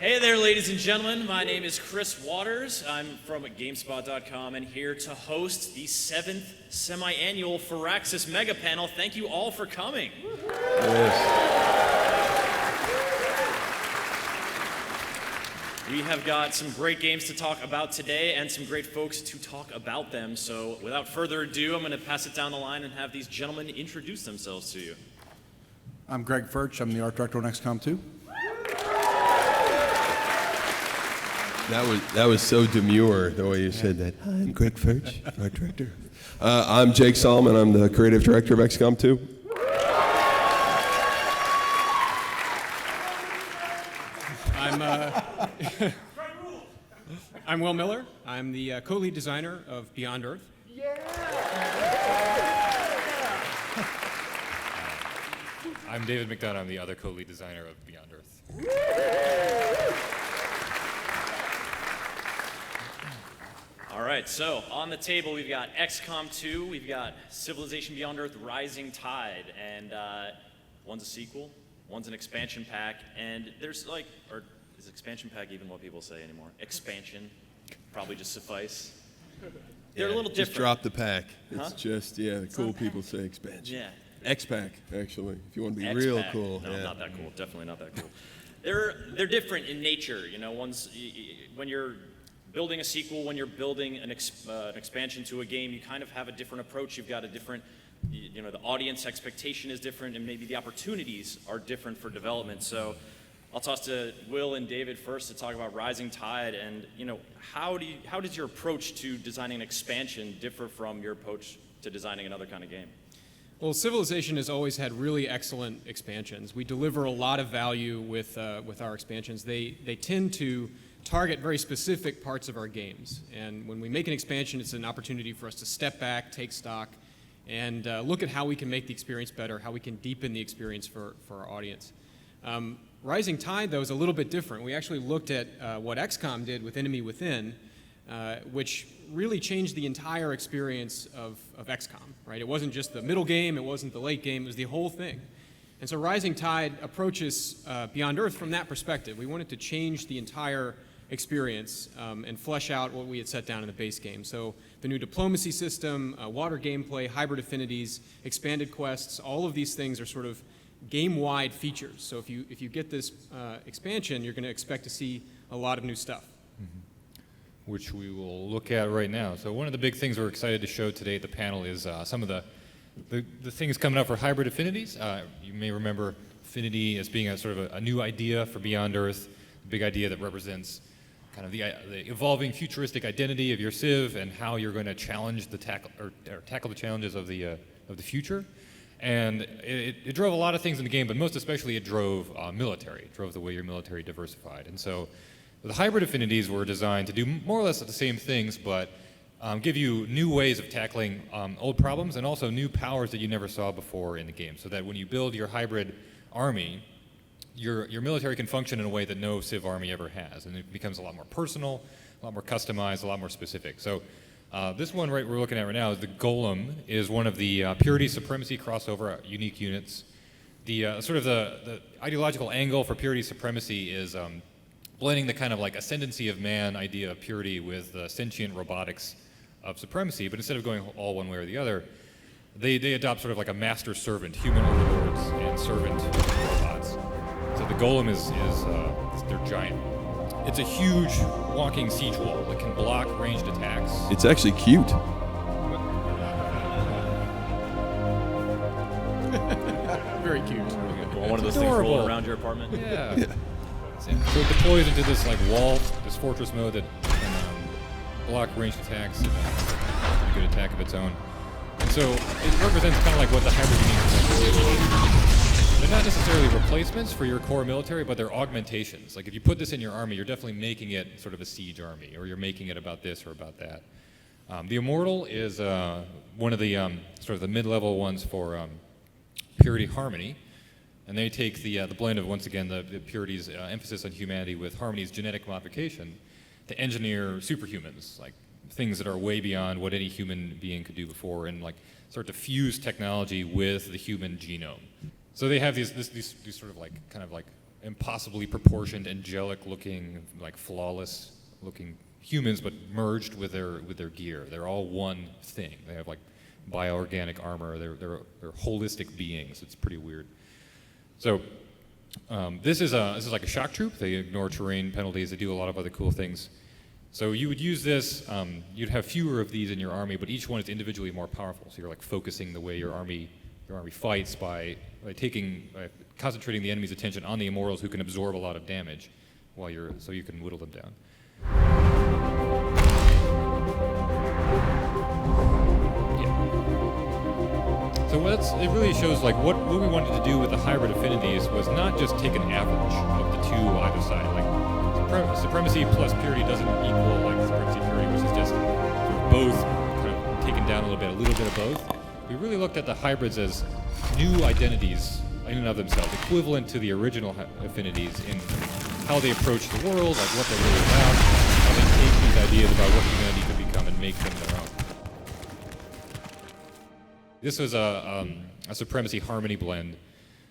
Hey there, ladies and gentlemen. My name is Chris Waters. I'm from GameSpot.com and here to host the 7th semi-annual Firaxis Mega Panel. Thank you all for coming. We have got some great games to talk about today and some great folks to talk about them. So without further ado, I'm going to pass it down the line and have these gentlemen introduce themselves to you. I'm Greg Furch. I'm the art director on XCOM 2. That was so demure, the way you said that. Hi, I'm Greg Furch, art director. I'm Jake Solomon. I'm the creative director of XCOM 2. I'm Will Miller. I'm the co-lead designer of Beyond Earth. I'm David McDonough. I'm the other co-lead designer of Beyond Earth. All right, so on the table we've got XCOM 2, we've got Civilization Beyond Earth Rising Tide, and one's a sequel, one's an expansion pack, and there's like, or is expansion pack even what people say anymore? Expansion, probably just suffice. They're a little different. Just drop the pack. It's Huh? just, the cool people say expansion. Yeah. X-Pack, actually, if you want to be X-Pack. real cool. No, yeah. not that cool. Definitely not that cool. They're different in nature. You know, when you're building a sequel, when you're building an expansion to a game, you kind of have a different approach. You've got a different, you know, the audience expectation is different, and maybe the opportunities are different for development. So I'll toss to Will and David first to talk about Rising Tide, and you know, how does your approach to designing an expansion differ from your approach to designing another kind of game? Well, Civilization has always had really excellent expansions. We deliver a lot of value with our expansions. They tend to target very specific parts of our games. And when we make an expansion, it's an opportunity for us to step back, take stock, and look at how we can make the experience better, how we can deepen the experience for our audience. Rising Tide, though, is a little bit different. We actually looked at what XCOM did with Enemy Within, which really changed the entire experience of XCOM, right? It wasn't just the middle game, it wasn't the late game, it was the whole thing. And so Rising Tide approaches Beyond Earth from that perspective. We wanted to change the entire experience and flesh out what we had set down in the base game. So the new diplomacy system, water gameplay, hybrid affinities, expanded quests, all of these things are sort of game-wide features. So if you get this expansion, you're going to expect to see a lot of new stuff. Which we will look at right now. So one of the big things we're excited to show today at the panel is some of the things coming up for hybrid affinities. You may remember affinity as being a sort of a new idea for Beyond Earth, a big idea that represents kind of the evolving futuristic identity of your civ and how you're going to challenge tackle the challenges of the future. And it drove a lot of things in the game, but most especially it drove military. It drove the way your military diversified. And so the hybrid affinities were designed to do more or less the same things, but give you new ways of tackling old problems and also new powers that you never saw before in the game. So that when you build your hybrid army, your military can function in a way that no Civ army ever has, and it becomes a lot more personal, a lot more customized, a lot more specific. So this one we're looking at right now is the Golem, is one of the Purity Supremacy crossover unique units. The sort of the ideological angle for Purity Supremacy is blending the kind of like ascendancy of man idea of purity with the sentient robotics of supremacy, but instead of going all one way or the other, they adopt sort of like a master-servant, human overlords and servant robots. So the Golem is they're giant. It's a huge walking siege wall that can block ranged attacks. It's actually cute. Very cute. One of those things rolling around your apartment? Yeah. So it deploys into this like wall, this fortress mode that can block ranged attacks, a good attack of its own. And so it represents kind of like what the hybrid units do. They're not necessarily replacements for your core military, but they're augmentations. Like if you put this in your army, you're definitely making it sort of a siege army, or you're making it about this or about that. The Immortal is one of the sort of the mid-level ones for Purity Harmony. And they take the blend of, once again, the Purity's emphasis on humanity with Harmony's genetic modification to engineer superhumans, like things that are way beyond what any human being could do before, and like start to fuse technology with the human genome. So they have these sort of like kind of like impossibly proportioned, angelic-looking, like flawless-looking humans, but merged with their gear. They're all one thing. They have like bioorganic armor. They're holistic beings. It's pretty weird. So this is like a shock troop. They ignore terrain penalties. They do a lot of other cool things. So you would use this. You'd have fewer of these in your army, but each one is individually more powerful. So you're like focusing the way your army fights by concentrating the enemy's attention on the immortals who can absorb a lot of damage, so you can whittle them down. So it really shows like what we wanted to do with the hybrid affinities was not just take an average of the two either side. Like supremacy plus purity doesn't equal like supremacy purity, which is just sort of both kind of taken down a little bit of both. We really looked at the hybrids as new identities in and of themselves, equivalent to the original affinities in how they approach the world, like what they're really about, how they take these ideas about what humanity could become and make them their own. This was a supremacy harmony blend.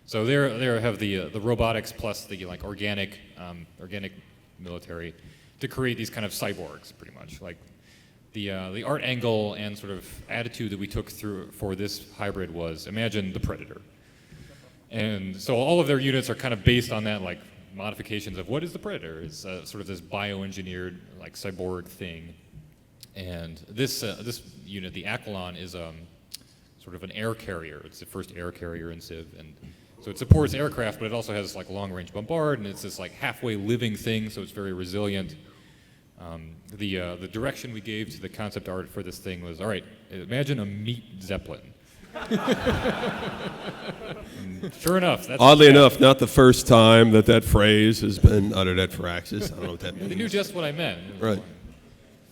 So there have the robotics plus the like organic military to create these kind of cyborgs, pretty much. Like the art angle and sort of attitude that we took through for this hybrid was imagine the Predator. And so all of their units are kind of based on that, like modifications of what is the Predator. It's sort of this bioengineered like cyborg thing. And this unit, the Achelon, is sort of an air carrier. It's the first air carrier in Civ, and so it supports aircraft, but it also has like long-range bombard, and it's this like halfway living thing, so it's very resilient. The direction we gave to the concept art for this thing was, all right, imagine a meat zeppelin. Sure enough, that's Oddly enough, not the first time that phrase has been uttered at Firaxis. I don't know what that means. You knew just what I meant. Right.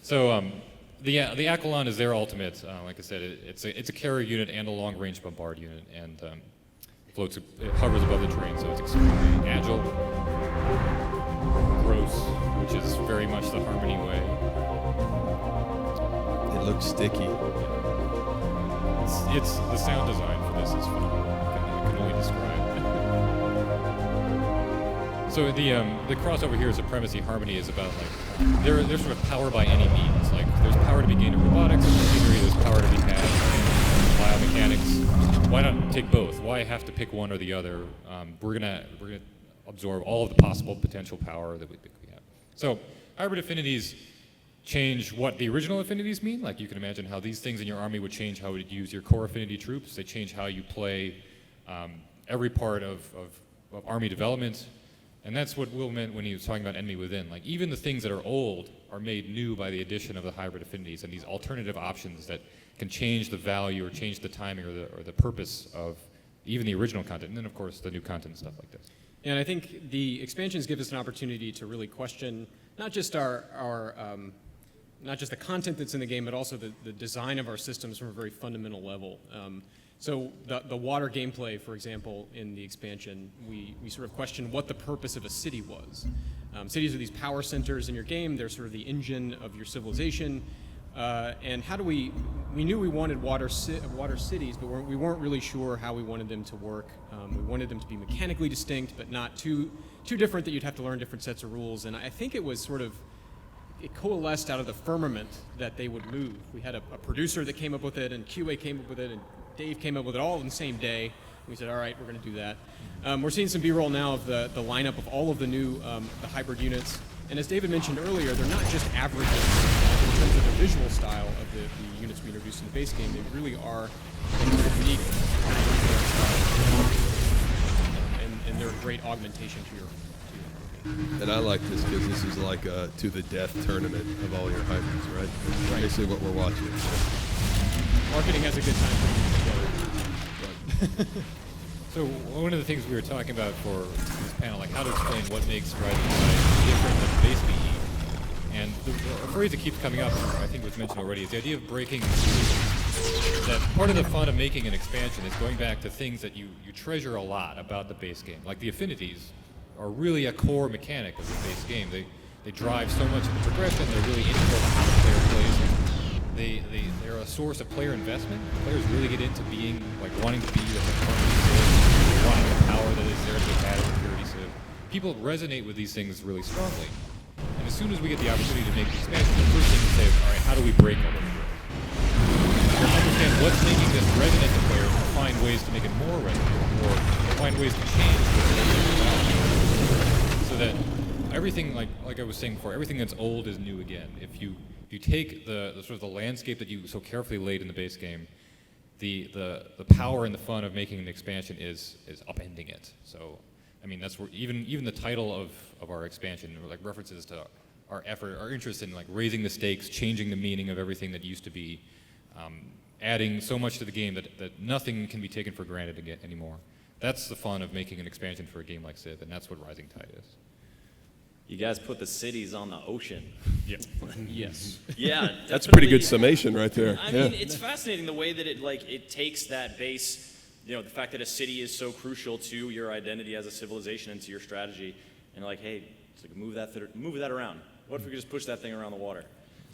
So the Achelon is their ultimate. Like I said, it's a carrier unit and a long-range bombard unit, and it hovers above the terrain, so it's extremely agile, gross, which is very much the Harmony way. It looks sticky. It's the sound design for this is phenomenal. I can only describe. So the crossover here, Supremacy Harmony, is about like they're sort of power by any means. Like there's power to be gained in robotics and machinery. There's power to be had in biomechanics. Why not take both? Why have to pick one or the other? We're gonna absorb all of the possible potential power that we have. So hybrid affinities change what the original affinities mean. Like you can imagine how these things in your army would change how you would use your core affinity troops. They change how you play every part of army development. And that's what Will meant when he was talking about enemy within. Like even the things that are old are made new by the addition of the hybrid affinities and these alternative options that can change the value or change the timing or the purpose of even the original content. And then of course the new content and stuff like this. And I think the expansions give us an opportunity to really question not just not just the content that's in the game, but also the design of our systems from a very fundamental level. So the water gameplay, for example, in the expansion, we sort of questioned what the purpose of a city was. Cities are these power centers in your game. They're sort of the engine of your civilization. And how do we knew we wanted water cities, but we weren't really sure how we wanted them to work. We wanted them to be mechanically distinct, but not too different that you'd have to learn different sets of rules. And I think it was sort of, it coalesced out of the firmament that they would move. We had a producer that came up with it, and QA came up with it, and Dave came up with it all in the same day. We said, all right, we're going to do that. We're seeing some B-roll now of the lineup of all of the new the hybrid units. And as David mentioned earlier, they're not just averages in terms of the visual style of the units we introduced in the base game. They really are unique, and they're a great augmentation to your And I like this because this is like a to the death tournament of all your hybrids, right? Right. Basically what we're watching. Marketing has a good time putting it together. So one of the things we were talking about for this panel, like how to explain what makes Rising Tide different than base BE. And the phrase that keeps coming up, I think was mentioned already, is the idea of breaking that part of the fun of making an expansion is going back to things that you treasure a lot about the base game. Like the affinities are really a core mechanic of the base game. They drive so much of the progression, they're really integral to how the player plays. They're a source of player investment. Players really get into wanting to be the wanting the power that is there to be had in Purity Civ. people resonate with these things really strongly. And as soon as we get the opportunity to make the expansion, the first thing to say is, all right, how do we break all those rules? Understand what's making this resonant to players and find ways to make it more resonant, or find ways to change so that everything, like I was saying before, everything that's old is new again. If you take the sort of the landscape that you so carefully laid in the base game, the power and the fun of making an expansion is upending it. So, I mean, that's where even the title of our expansion, like references to our effort, our interest in like raising the stakes, changing the meaning of everything that used to be, adding so much to the game that nothing can be taken for granted again anymore. That's the fun of making an expansion for a game like Civ, and that's what Rising Tide is. You guys put the cities on the ocean. Yeah. Yes. Yeah, That's a pretty definitely. good summation right there. I Yeah. mean, it's fascinating the way that it takes that base, the fact that a city is so crucial to your identity as a civilization and to your strategy, and like, hey, it's like move that around. What if we could just push that thing around the water?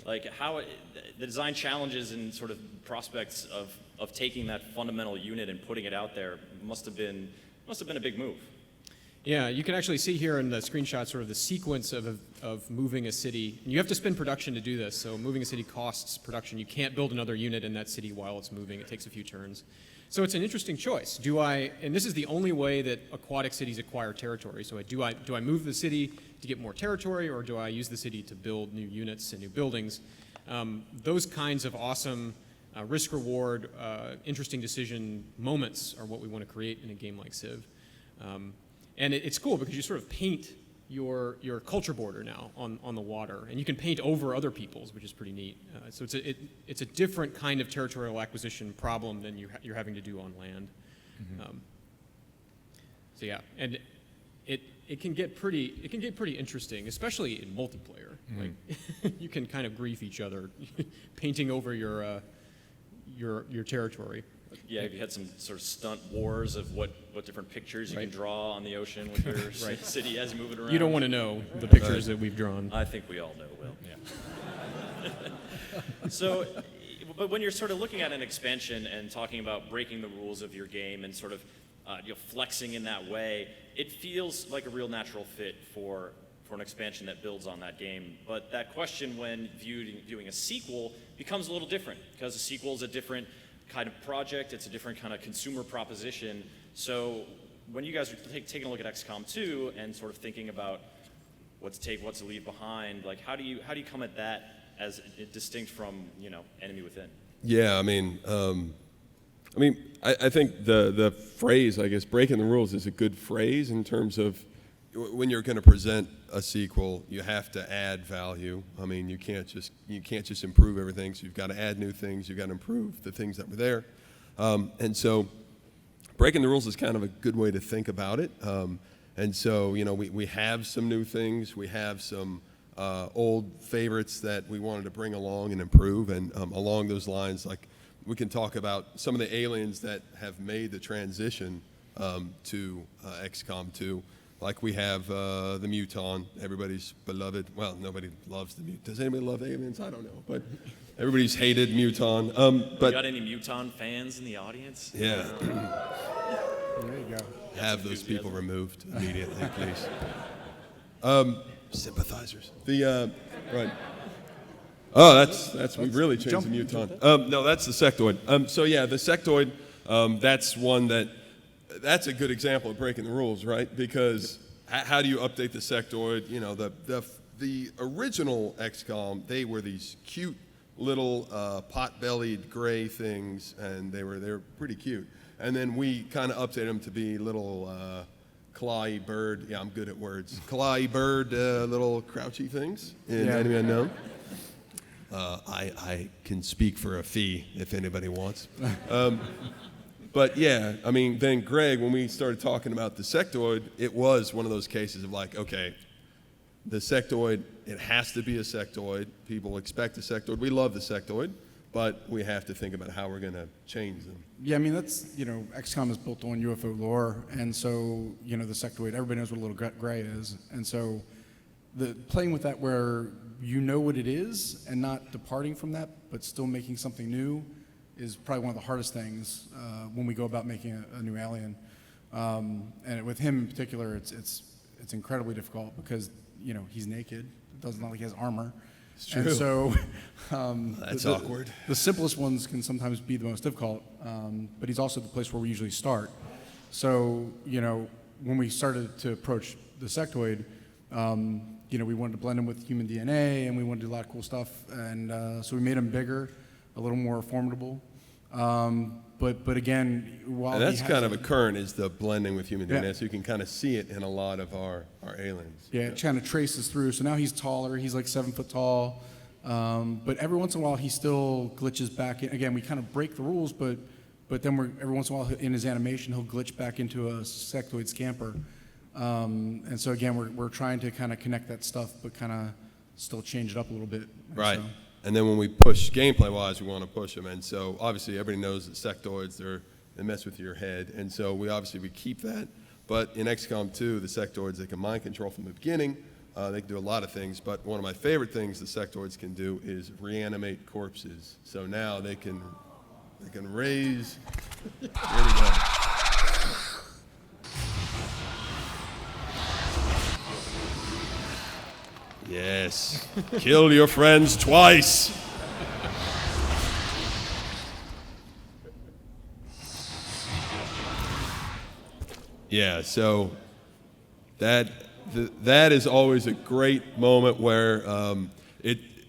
Like the design challenges and sort of prospects of taking that fundamental unit and putting it out there must have been a big move. Yeah, you can actually see here in the screenshot sort of the sequence of moving a city. And you have to spend production to do this, so moving a city costs production. You can't build another unit in that city while it's moving. It takes a few turns. So it's an interesting choice. And this is the only way that aquatic cities acquire territory. So do I move the city to get more territory, or do I use the city to build new units and new buildings? Those kinds of awesome risk-reward, interesting decision moments are what we want to create in a game like Civ. And it's cool because you sort of paint your culture border now on the water, and you can paint over other people's, which is pretty neat. So it's a different kind of territorial acquisition problem than you're having to do on land. Mm-hmm. So yeah, and it can get pretty interesting, especially in multiplayer. Mm-hmm. Like you can kind of grief each other, painting over your territory. Yeah, have you had some sort of stunt wars of what different pictures you can draw on the ocean with your city as you move it around? You don't want to know the pictures that we've drawn. I think we all know, Will. Yeah. So, but when you're sort of looking at an expansion and talking about breaking the rules of your game and sort of flexing in that way, it feels like a real natural fit for an expansion that builds on that game. But that question when viewing a sequel becomes a little different, because a sequel is a different kind of project, it's a different kind of consumer proposition. So when you guys are taking a look at XCOM 2 and sort of thinking about what to take, what to leave behind, like how do you come at that as distinct from Enemy Within? Yeah, I mean, I think the phrase, I guess, breaking the rules is a good phrase in terms of when you're going to present a sequel, you have to add value. I mean, you can't just improve everything. So you've got to add new things. You've got to improve the things that were there. And so, breaking the rules is kind of a good way to think about it. And so, we have some new things. We have some old favorites that we wanted to bring along and improve. And along those lines, like we can talk about some of the aliens that have made the transition to XCOM 2. Like we have the MUTON, everybody's beloved. Well, nobody loves the MUTON. Does anybody love aliens? I don't know, but everybody's hated MUTON. But got any MUTON fans in the audience? Yeah. There you go. Have those people removed immediately, please. Sympathizers. Right. Oh, that's we really changed the MUTON. No, that's the sectoid. So yeah, the sectoid. That's one that's a good example of breaking the rules, right? Because how do you update the sectoid? The original XCOM, they were these cute little pot-bellied gray things, and they were pretty cute. And then we kind of updated them to be little clawy bird. Yeah, I'm good at words. Clawy bird, little crouchy things in Enemy Unknown. I can speak for a fee if anybody wants. But yeah, I mean, then Greg, when we started talking about the sectoid, it was one of those cases of like, okay, the sectoid, it has to be a sectoid. People expect a sectoid. We love the sectoid, but we have to think about how we're going to change them. Yeah, I mean, that's, XCOM is built on UFO lore, and so, the sectoid, everybody knows what a little gray is. And so playing with that where you know what it is and not departing from that, but still making something new is probably one of the hardest things when we go about making a new alien. And with him in particular, it's it's incredibly difficult because he's naked. It doesn't look like he has armor. It's true. And so That's awkward. The simplest ones can sometimes be the most difficult, but he's also the place where we usually start. So when we started to approach the sectoid, we wanted to blend him with human DNA, and we wanted to do a lot of cool stuff, and so we made him bigger, a little more formidable. But again, while And that's he kind has of a current, is the blending with human Yeah. DNA, so you can kind of see it in a lot of our aliens. yeah, it kind of traces through. So now he's taller. He's like 7 foot tall. But every once in a while, he still glitches back in. Again, we kind of break the rules, but then every once in a while in his animation, he'll glitch back into a sectoid scamper. And so again, we're trying to kind of connect that stuff, but kind of still change it up a little bit. And Right. so- And then when we push gameplay-wise, we want to push them. And so obviously everybody knows that sectoids, they mess with your head. And so we keep that. But in XCOM 2, the sectoids, they can mind control from the beginning. They can do a lot of things. But one of my favorite things the sectoids can do is reanimate corpses. So now they can raise. There we go. Yes. Kill your friends twice. Yeah, so that is always a great moment where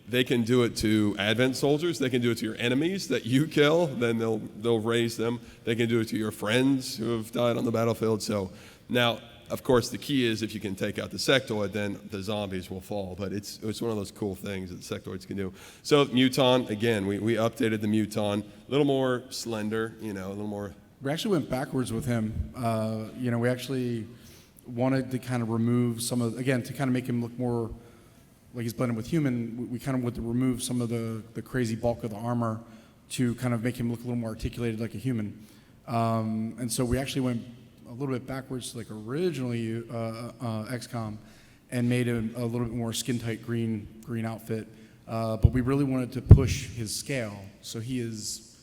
they can do it to advent soldiers. They can do it to your enemies that you kill. Then they'll raise them. They can do it to your friends who have died on the battlefield. So now, of course, the key is if you can take out the sectoid, then the zombies will fall. But it's one of those cool things that the sectoids can do. So MUTON, again, we updated the MUTON, a little more slender, a little more. We actually went backwards with him. We actually wanted to kind of remove to kind of make him look more like he's blended with human. We kind of wanted to remove some of the crazy bulk of the armor to kind of make him look a little more articulated like a human. And so we actually went a little bit backwards, like originally XCOM, and made him a little bit more skin-tight green outfit. But we really wanted to push his scale, so he is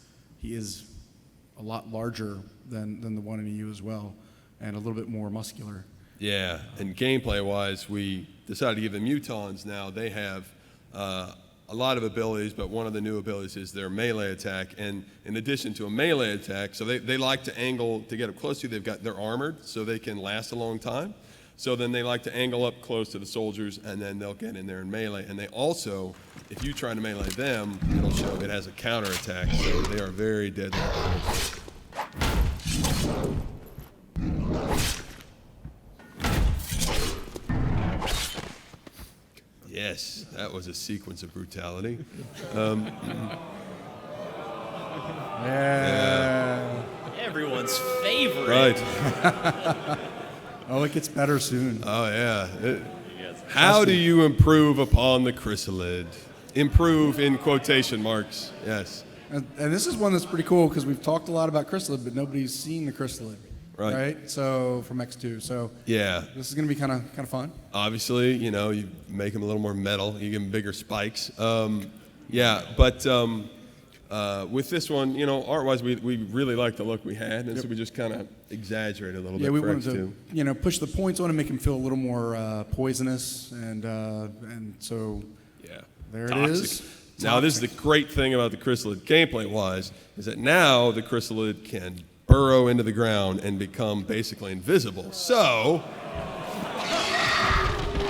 a lot larger than the one in EU as well, and a little bit more muscular. Yeah, and gameplay-wise, we decided to give them MUTONs now. They have a lot of abilities, but one of the new abilities is their melee attack. And in addition to a melee attack, so they like to angle to get up close to you. They're armored, so they can last a long time. So then they like to angle up close to the soldiers, and then they'll get in there and melee. And they also, if you try to melee them, it'll show it has a counter attack, so they are very deadly. Yes, that was a sequence of brutality. Yeah. Everyone's favorite. Right. Oh, it gets better soon. Oh, yeah. Yes. How do you improve upon the chrysalid? Improve in quotation marks. Yes. And this is one that's pretty cool because we've talked a lot about CHRYSSALID, but nobody's seen the CHRYSSALID. Right. So from X2. So Yeah. this is going to be kind of fun. Obviously, you make them a little more metal. You give them bigger spikes. Yeah, but with this one, art-wise, we really like the look we had, and so we just kind of exaggerated a little bit. Yeah, we for wanted X2. to push the points on and make him feel a little more poisonous, and so Yeah. there Toxic. it is. Now, this is the great thing about the chrysalid gameplay-wise, is that now the chrysalid can burrow into the ground and become basically invisible. So,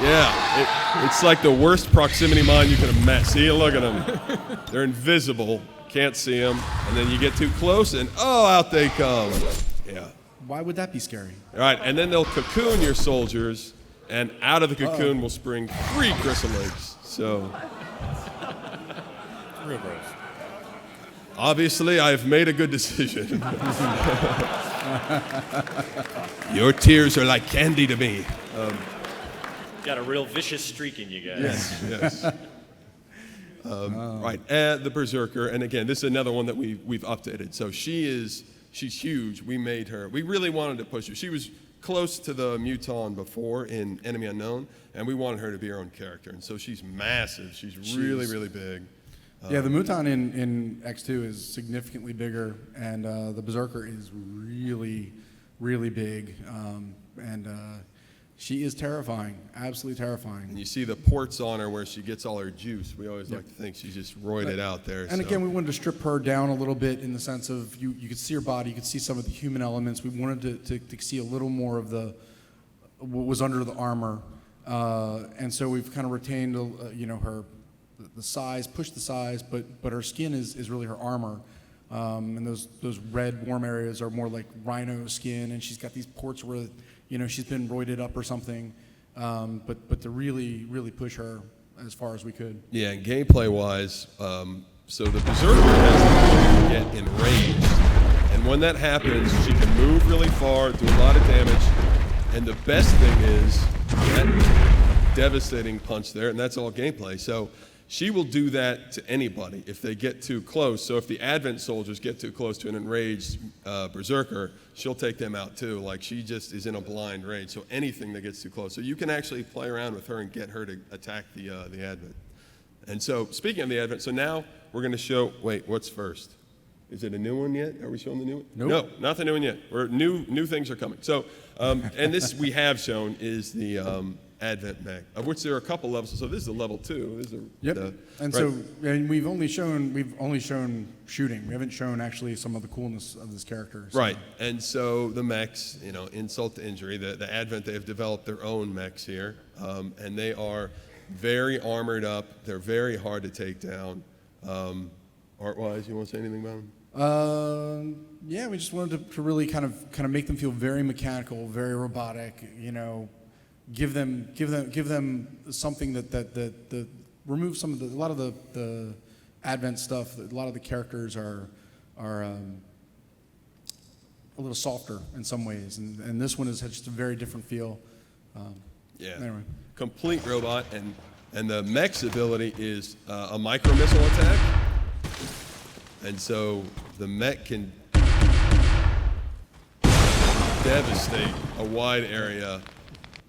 yeah, it's like the worst proximity mine you can imagine. See, look at them. They're invisible, can't see them, and then you get too close, and out they come. Yeah. Why would that be scary? All right, and then they'll cocoon your soldiers, and out of the cocoon will spring 3 chrysalids. So, Real gross. obviously, I've made a good decision. Your tears are like candy to me. Got a real vicious streak in you guys. Yes. Right, the Berserker, and again, this is another one that we've updated. So she's huge. We made her. We really wanted to push her. She was close to the MUTON before in Enemy Unknown, and we wanted her to be her own character. And so she's massive. She's really, really big. Yeah, the MUTON in X2 is significantly bigger, and the Berserker is really, really big. And She is terrifying, absolutely And terrifying. you see the ports on her where she gets all her juice. We always like to think she's just roided out there. And so. again, we wanted to strip her down a little bit in the sense of you could see her body, you could see some of the human elements. We wanted to see a little more of what was under the armor. And so we've kind of retained, her, the size, pushed the size, but her skin is really her armor. And those red warm areas are more like rhino skin, and she's got these ports where, she's been roided up or something. But to really, really push her as far as we could. Yeah, and gameplay-wise, so the Berserker has the ability to get enraged. And when that happens, she can move really far, do a lot of damage. And the best thing is that devastating punch there, and that's all gameplay. So she will do that to anybody if they get too close. So if the Advent soldiers get too close to an enraged Berserker, she'll take them out too. Like, she just is in a blind rage. So anything that gets too close. So you can actually play around with her and get her to attack the Advent. And so speaking of the Advent, so now we're going to show, wait, what's first? Is it a new one yet? Are we showing the new one? Nope. No, not the new one yet. New things are coming. So, and this we have shown is the Advent mech, of which there are a couple levels. So this is a level 2. This is Yep. right. And we've only shown shooting. We haven't shown actually some of the coolness of this character. So. Right, and so the mechs, insult to injury. The Advent, they have developed their own mechs here, and they are very armored up. They're very hard to take down. Art-wise, you want to say anything about them? Yeah, we just wanted to really kind of make them feel very mechanical, very robotic. Give them something that remove some of a lot of the Advent stuff. A lot of the characters are a little softer in some ways, and this one has just a very different feel. Yeah. Anyway. Complete robot, and the mech's ability is a micro missile attack. And so the mech can devastate a wide area,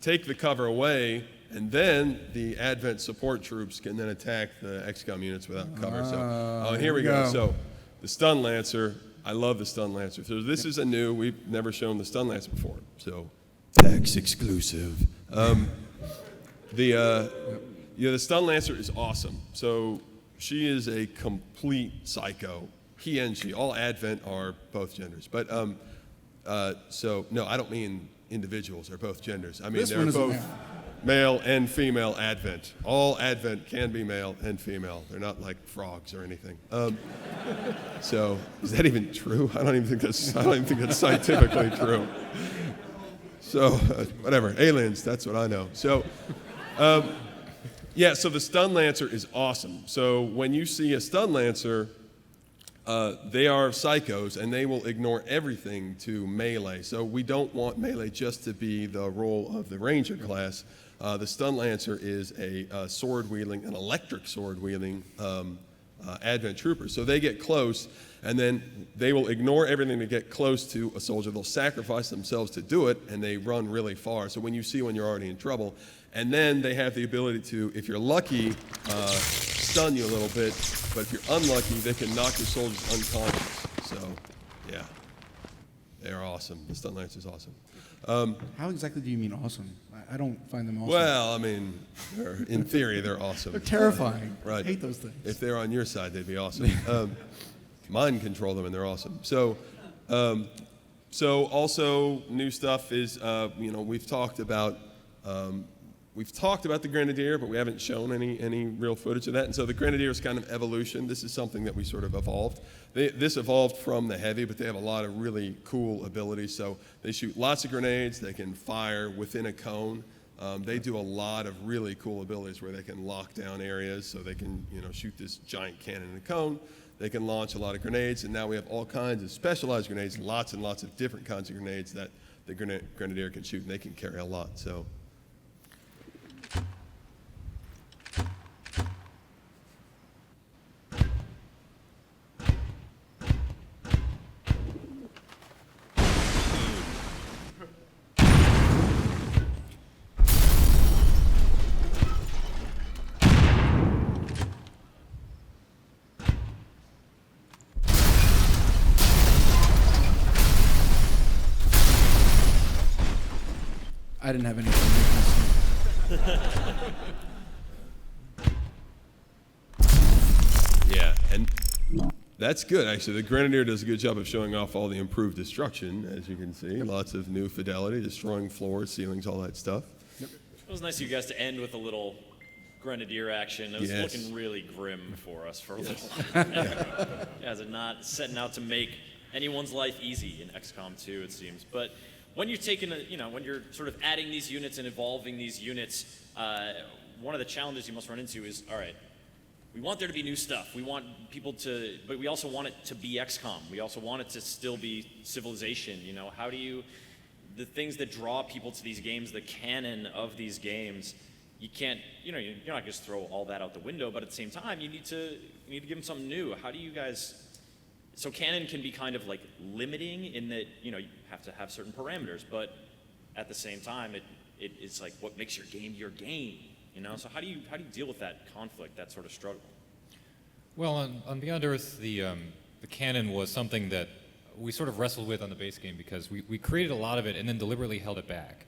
take the cover away, and then the Advent support troops can then attack the XCOM units without cover. So, here we go. So the Stun Lancer, I love the Stun Lancer. So this is we've never shown the Stun Lancer before. So PAX exclusive. The Stun Lancer is awesome. So she is a complete psycho. He and she, all Advent are both genders. But so no, I don't mean individuals are both genders. I mean This they're one is both male and female Advent. All Advent can be male and female. They're not like frogs or anything. So is that even true? I don't even think that's scientifically true. So whatever, aliens. That's what I know. So. Yeah, so the Stun Lancer is awesome. So when you see a Stun Lancer, they are psychos, and they will ignore everything to melee. So we don't want melee just to be the role of the Ranger class. The Stun Lancer is a sword-wielding, an electric sword-wielding Advent trooper. So they get close, and then they will ignore everything to get close to a soldier. They'll sacrifice themselves to do it, and they run really far. So when you're already in trouble, and then they have the ability to, if you're lucky, stun you a little bit, but if you're unlucky, they can knock your soldiers unconscious. So, yeah, they're awesome. The Stun Lancer is awesome. How exactly do you mean awesome? I don't find them awesome. Well, I mean, in theory, they're awesome. They're terrifying. Right. I hate those things. If they're on your side, they'd be awesome. Mind control them, and they're awesome. So also new stuff is, we've talked about the Grenadier, but we haven't shown any real footage of that. And so the Grenadier is kind of evolution. This is something that we sort of evolved. This evolved from the Heavy, but they have a lot of really cool abilities. So they shoot lots of grenades. They can fire within a cone. They do a lot of really cool abilities where they can lock down areas. So they can, shoot this giant cannon in a cone. They can launch a lot of grenades. And now we have all kinds of specialized grenades, lots and lots of different kinds of grenades that the Grenadier can shoot, and they can carry a lot. So. I didn't have anything. Yeah, and that's good, actually. The Grenadier does a good job of showing off all the improved destruction, as you can see. Lots of new fidelity, destroying floors, ceilings, all that stuff. It was nice of you guys to end with a little Grenadier action. It was Yes. looking really grim for us for a little while. You guys are not setting out to make anyone's life easy in XCOM 2, it seems. But when you're taking when you're sort of adding these units and evolving these units, one of the challenges you must run into is, all right, we want there to be new stuff. We want people to, but we also want it to be XCOM. We also want it to still be Civilization. How do you, the things that draw people to these games, the canon of these games, you can't, you're not just throw all that out the window, but at the same time, you need to give them something new. How do you guys, so canon can be kind of like limiting in that, you have to have certain parameters, but at the same time, it's like what makes your game your game. So how do you deal with that conflict, that sort of struggle? Well, on Beyond Earth, the canon was something that we sort of wrestled with on the base game because we created a lot of it and then deliberately held it back.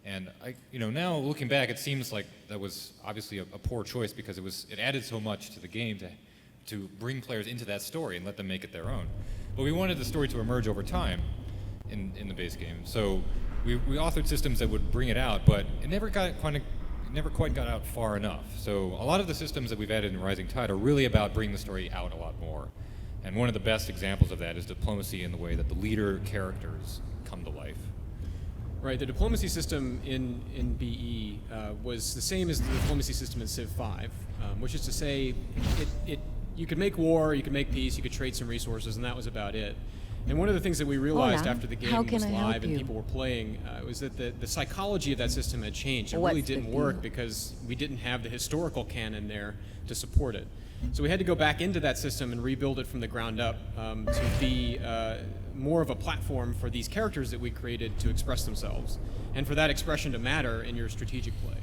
And now looking back, it seems like that was obviously a poor choice because it added so much to the game to bring players into that story and let them make it their own. But we wanted the story to emerge over time in the base game. So we authored systems that would bring it out, but it never quite got out far enough. So a lot of the systems that we've added in Rising Tide are really about bringing the story out a lot more. And one of the best examples of that is diplomacy in the way that the leader characters come to life. Right, the diplomacy system in BE was the same as the diplomacy system in Civ 5, which is to say, you could make war, you could make peace, you could trade some resources, and that was about it. And one of the things that we realized Hola. after the game How can was I help live and you? people were playing was that the psychology of that system had changed. It What's really the didn't deal? work because we didn't have the historical canon there to support it. So we had to go back into that system and rebuild it from the ground up to be more of a platform for these characters that we created to express themselves, and for that expression to matter in your strategic play.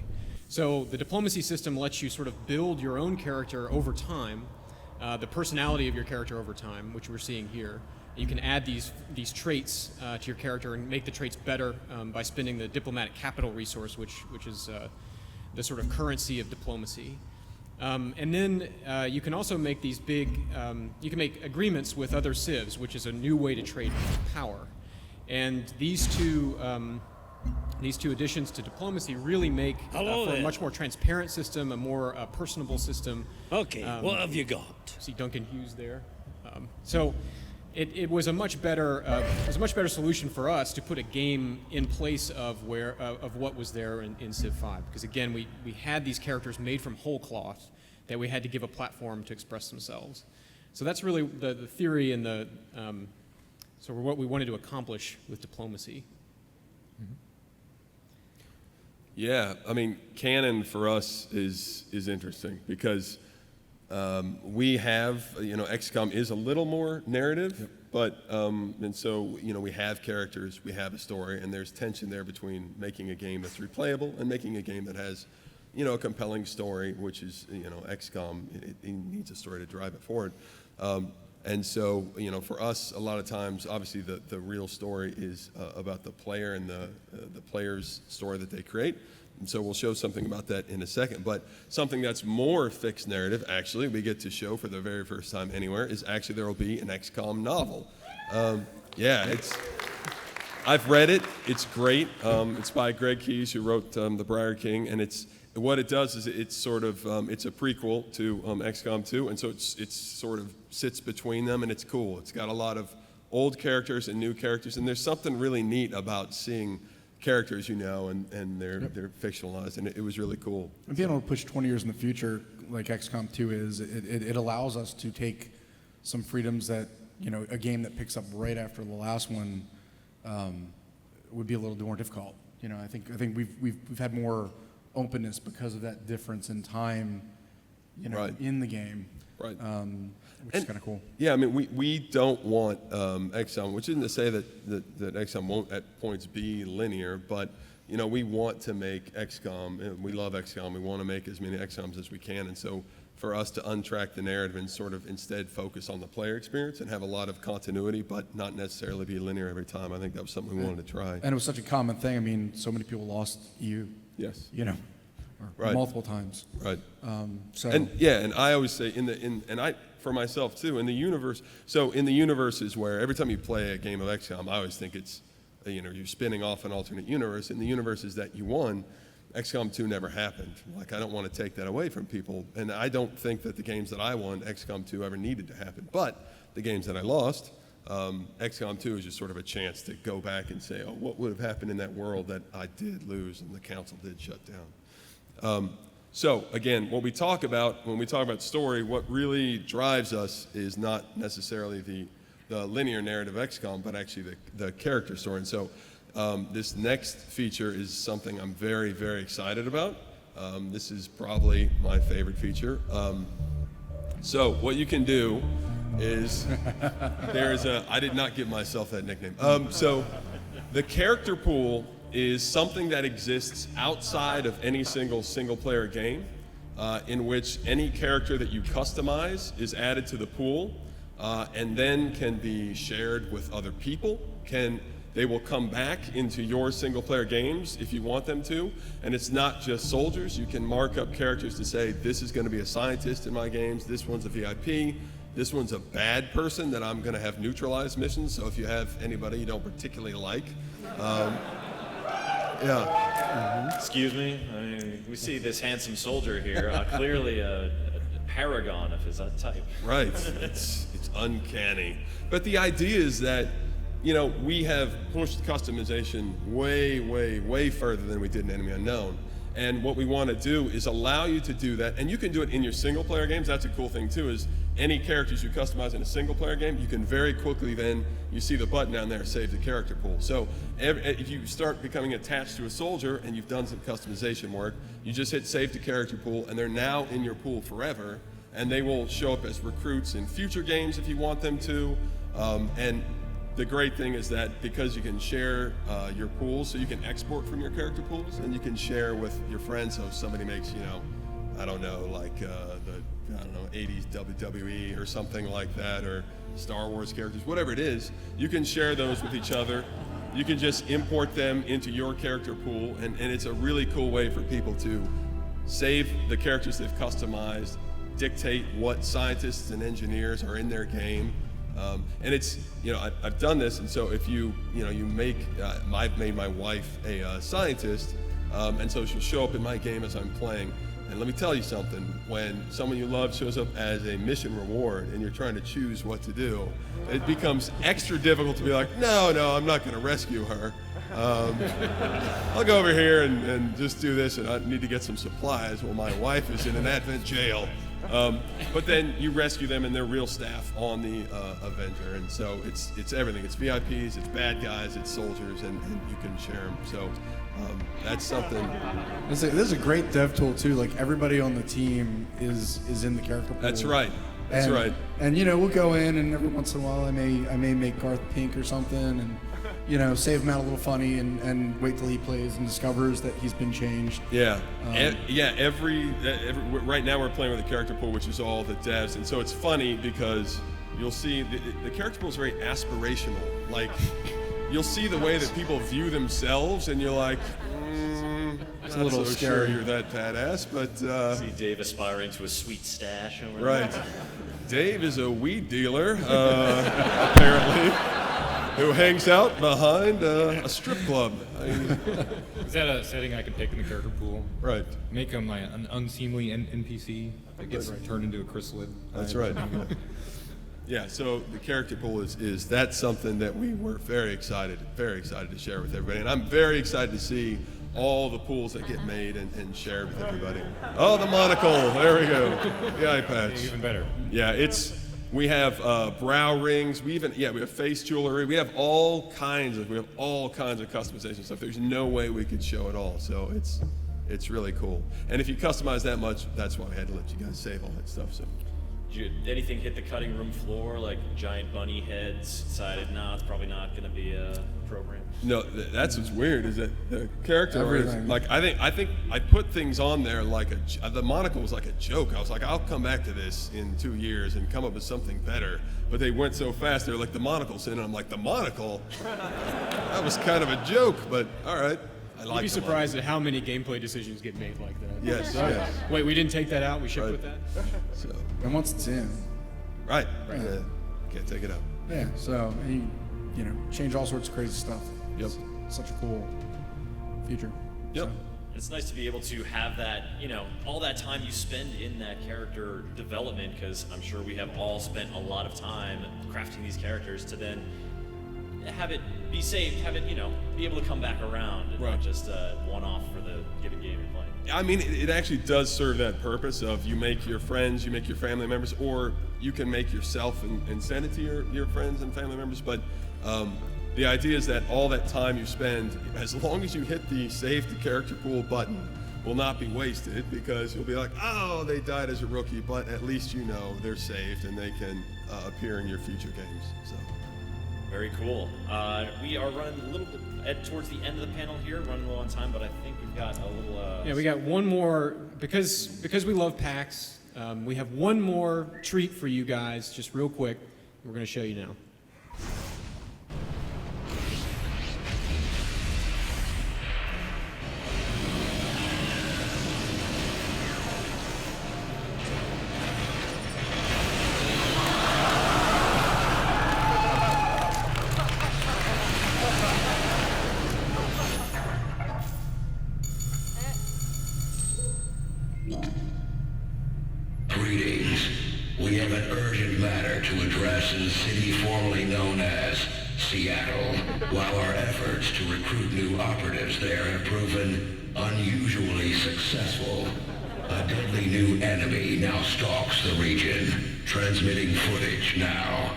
So the diplomacy system lets you sort of build your own character over time, the personality of your character over time, which we're seeing here. You can add these traits to your character and make the traits better by spending the diplomatic capital resource, which is the sort of currency of diplomacy. And then you can also make these you can make agreements with other civs, which is a new way to trade power. And these two additions to diplomacy really make for a much more transparent system, a more personable system. Okay, what have you got? See Duncan Hughes there. So it was a much better solution for us to put a game in place of what was there in Civ 5, because again we had these characters made from whole cloth that we had to give a platform to express themselves. So that's really the theory and the sort of what we wanted to accomplish with diplomacy. Yeah, I mean, canon for us is interesting because we have, XCOM is a little more narrative, but, and so, we have characters, we have a story, and there's tension there between making a game that's replayable and making a game that has, a compelling story, which is, XCOM, it needs a story to drive it forward. And so, for us, a lot of times, obviously, the real story is about the player and the player's story that they create. And so we'll show something about that in a second. But something that's more fixed narrative, actually, we get to show for the very first time anywhere, is actually there will be an XCOM novel. I've read it. It's great. It's by Greg Keyes, who wrote The Briar King, and what it does is it's sort of it's a prequel to XCOM 2, and so it's sort of sits between them, and it's cool. It's got a lot of old characters and new characters, and there's something really neat about seeing characters and they're fictionalized, and it was really cool. And being able to push 20 years in the future, like XCOM 2 is, it allows us to take some freedoms that, a game that picks up right after the last one would be a little more difficult. I think we've had more openness because of that difference in time, Right. in the game. Right. Which is kind of cool. Yeah, I mean, we don't want XCOM, which isn't to say that XCOM won't at points be linear, but, we want to make XCOM, and we love XCOM, we want to make as many XCOMs as we can, and so for us to untrack the narrative and sort of instead focus on the player experience and have a lot of continuity, but not necessarily be linear every time. I think that was something we wanted to try. And it was such a common thing. I mean, so many people lost EU, Yes. you know, or Right. multiple times. Right. So And yeah, and I always say and I for myself too, in the universe. So in the universes where every time you play a game of XCOM, I always think it's, you're spinning off an alternate universe. In the universes that you won, XCOM 2 never happened. Like, I don't want to take that away from people, and I don't think that the games that I won, XCOM 2 ever needed to happen. But the games that I lost, XCOM 2 is just sort of a chance to go back and say, oh, what would have happened in that world that I did lose and the council did shut down? So again, what we talk about when we talk about story, what really drives us is not necessarily the linear narrative of XCOM, but actually the character story. And so this next feature is something I'm very, very excited about. This is probably my favorite feature. So what you can do is I did not give myself that nickname. So the character pool is something that exists outside of any single player game, in which any character that you customize is added to the pool, and then can be shared with other people. They will come back into your single player games if you want them to, and it's not just soldiers. You can mark up characters to say, this is going to be a scientist in my games, this one's a VIP, this one's a bad person that I'm going to have neutralized missions. So if you have anybody you don't particularly like, yeah. Excuse me. I mean, we see this handsome soldier here, clearly a paragon of his type. Right. It's uncanny. But the idea is that, we have pushed customization way further than we did in Enemy Unknown. And what we want to do is allow you to do that. And you can do it in your single player games. That's a cool thing too, is any characters you customize in a single player game, you can very quickly then, you see the button down there, save the character pool. So if you start becoming attached to a soldier and you've done some customization work, you just hit save to character pool and they're now in your pool forever. And they will show up as recruits in future games if you want them to. And the great thing is that because you can share your pools, so you can export from your character pools and you can share with your friends. So if somebody makes, I don't know, like the 80s WWE or something like that, or Star Wars characters, whatever it is, you can share those with each other. You can just import them into your character pool, and it's a really cool way for people to save the characters they've customized, dictate what scientists and engineers are in their game. And it's, I've done this, and so if you make, I've made my wife a scientist, and so she'll show up in my game as I'm playing. And let me tell you something, when someone you love shows up as a mission reward and you're trying to choose what to do, it becomes extra difficult to be like, no, I'm not going to rescue her. I'll go over here and just do this, and I need to get some supplies while my wife is in an Advent jail. But then you rescue them and they're real staff on the Avenger, and so it's everything. It's VIPs, it's bad guys, it's soldiers, and you can share them. So that's something. This is a great dev tool too. Like, everybody on the team is in the character pool. That's right. That's right. And we'll go in, and every once in a while I may make Garth pink or something, and save him out a little funny, and wait till he plays and discovers that he's been changed. Yeah, every right now we're playing with the character pool, which is all the devs, and so it's funny because you'll see the character pool is very aspirational. Like, you'll see the way that people view themselves, and you're like, It's a little so scary. sure you're that badass, but See Dave aspiring to a sweet stash over right. there. Dave is a weed dealer, apparently, who hangs out behind a strip club. Is that a setting I can pick in the character pool? Right. Make them like an unseemly NPC that gets turned into a chrysalid. That's right. Yeah, so the character pool is that's something that we were very excited to share with everybody. And I'm very excited to see all the pools that get made and shared with everybody. Oh, the monocle, there we go. The eye patch. Even better. Yeah, we have brow rings, we have face jewelry, we have all kinds of customization stuff. There's no way we could show it all, so it's really cool. And if you customize that much, that's why I had to let you guys save all that stuff. So Anything hit the cutting room floor, like giant bunny heads? Decided, no, it's probably not going to be a program. No, that's what's weird is that the character artist, Everything. like I think I put things on there like the monocle was like a joke. I was like, I'll come back to this in 2 years and come up with something better. But they went so fast, they were like, the monocle's in, and I'm like, the monocle? That was kind of a joke, but all right. I like You'd be surprised at how many gameplay decisions get made like that. Yes, yes. Wait, we didn't take that out? We should Right. put that? So, And once it's in, right. Yeah. Can't take it out. yeah. So you know, change all sorts of crazy stuff. Yep. It's such a cool feature. Yep. So, It's nice to be able to have that, all that time you spend in that character development, because I'm sure we have all spent a lot of time crafting these characters to then have it be safe, have it, be able to come back around and Right. not just one-off for the given game you're playing. I mean, it actually does serve that purpose of you make your friends, you make your family members, or you can make yourself and send it to your friends and family members. But the idea is that all that time you spend, as long as you hit the save to character pool button, will not be wasted, because you'll be like, oh, they died as a rookie, but at least you know they're saved and they can appear in your future games. So. Very cool. We are running a little bit towards the end of the panel here, running low on time, but I think we've got a little... Yeah, we got one more, because we love PAX, we have one more treat for you guys, just real quick. We're going to show you now. Greetings. We have an urgent matter to address in the city formerly known as Seattle. While our efforts to recruit new operatives there have proven unusually successful, a deadly new enemy now stalks the region. Transmitting footage now.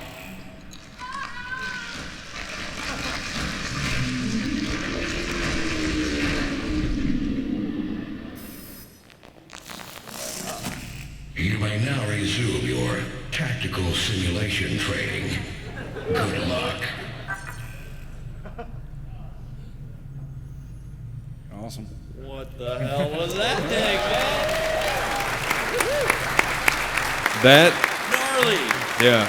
You may now resume your tactical simulation training. Good luck. awesome. What the hell was that thing, man? That, Gnarly! yeah,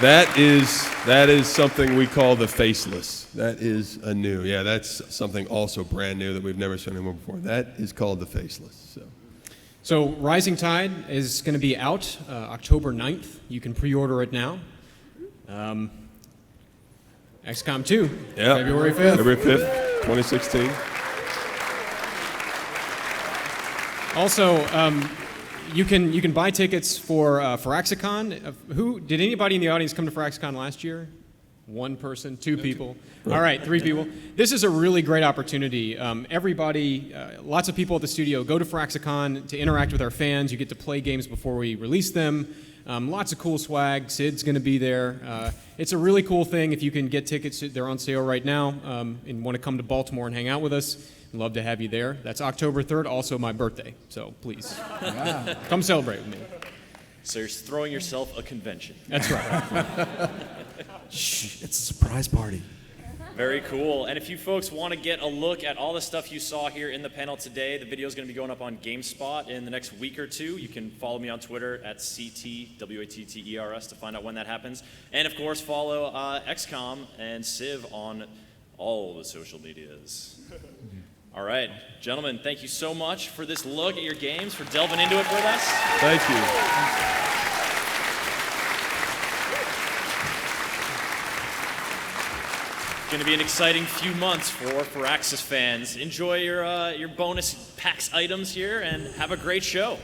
that is something we call the faceless. That is a new, yeah, that's something also brand new that we've never shown anyone before. That is called the faceless. So Rising Tide is going to be out October 9th. You can pre-order it now. XCOM 2, Yeah. February 5th. February 5th, 2016. Also, you can buy tickets for Firaxicon. Did anybody in the audience come to Firaxicon last year? One person, two people. All right, three people. This is a really great opportunity. Everybody, lots of people at the studio go to Firaxicon to interact with our fans. You get to play games before we release them. Lots of cool swag. Sid's going to be there. It's a really cool thing. If you can get tickets, they're on sale right now, and want to come to Baltimore and hang out with us, I'd love to have you there. That's October 3rd, also my birthday. So please, come celebrate with me. So you're throwing yourself a convention. That's right. Shh, it's a surprise party. Very cool. And if you folks want to get a look at all the stuff you saw here in the panel today, the video is going to be going up on GameSpot in the next week or two. You can follow me on Twitter at CTWATTERS to find out when that happens. And of course, follow XCOM and Civ on all the social medias. All right, gentlemen, thank you so much for this look at your games, for delving into it with us. Thank you. It's going to be an exciting few months for Firaxis fans. Enjoy your bonus PAX items here and have a great show.